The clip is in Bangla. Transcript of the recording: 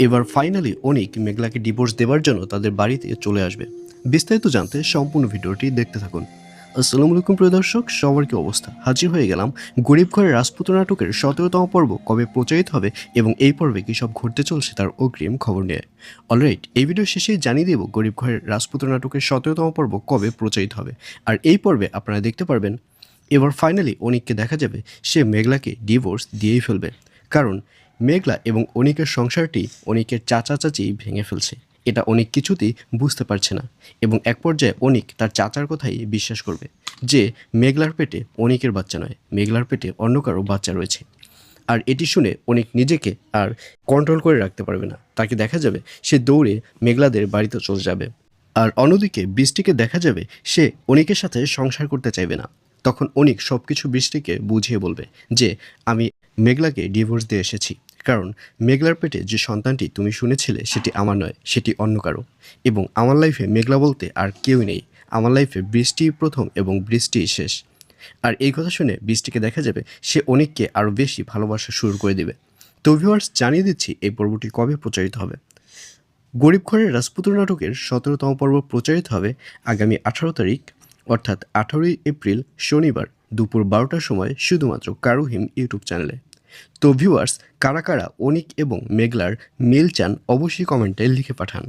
এবার ফাইনালি অনিক মেঘলাকে ডিভোর্স দেওয়ার জন্য তাদের বাড়িতে চলে আসবে। বিস্তারিত জানতে সম্পূর্ণ ভিডিওটি দেখতে থাকুন। আসসালামু আলাইকুম প্রিয় দর্শক, সবার কি অবস্থা? হাজির হয়ে গেলাম গরিব ঘরের রাজপুত্র নাটকের 17তম পর্ব কবে প্রচারিত হবে এবং এই পর্বে কী সব ঘটতে চলছে তার অগ্রিম খবর নিয়ে। অলরাইট, এই ভিডিও শেষেই জানিয়ে দেব গরিব ঘরের রাজপুত্র নাটকের 17তম পর্ব কবে প্রচারিত হবে। আর এই পর্বে আপনারা দেখতে পারবেন এবার ফাইনালি অনিককে দেখা যাবে সে মেঘলাকে ডিভোর্স দিয়েই ফেলবে, কারণ মেঘলা এবং অনিকের সংসারটি অনিকের চাচা চাচি ভেঙে ফেলছে। এটা অনিক কিছুতেই বুঝতে পারছে না এবং এক পর্যায়ে অনিক তার চাচার কথাই বিশ্বাস করবে যে মেঘলার পেটে অনিকের বাচ্চা নয়, মেঘলার পেটে অন্য কারো বাচ্চা রয়েছে। আর এটি শুনে অনিক নিজেকে আর কন্ট্রোল করে রাখতে পারবে না, তাকে দেখা যাবে সে দৌড়ে মেঘলাদের বাড়িতে চলে যাবে। আর অন্যদিকে বৃষ্টিকে দেখা যাবে সে অনিকের সাথে সংসার করতে চাইবে না। তখন অনিক সব কিছু বৃষ্টিকে বুঝিয়ে বলবে যে আমি মেঘলাকে ডিভোর্স দিয়ে এসেছি, কারণ মেঘলার পেটে যে সন্তানটি তুমি শুনেছিলে সেটি আমার নয়, সেটি অন্য কারো। এবং আমার লাইফে মেঘলা বলতে আর কেউই নেই, আমার লাইফে বৃষ্টি প্রথম এবং বৃষ্টি শেষ। আর এই কথা শুনে বৃষ্টিকে দেখা যাবে সে অনিককে আরও বেশি ভালোবাসা শুরু করে দেবে। তো ভিউয়ার্স, জানিয়ে দিচ্ছি এই পর্বটি কবে প্রচারিত হবে। গরিব ঘরের রাজপুত্র নাটকের 17তম পর্ব প্রচারিত হবে আগামী 18 তারিখ, অর্থাৎ 18ই এপ্রিল শনিবার দুপুর 12টার সময় শুধুমাত্র কারুহিম ইউটিউব চ্যানেলে। তো ভিউয়ার্স, কারা কারা অনিক এবং মেঘলার মিল চান অবশ্যই কমেন্টে লিখে পাঠান।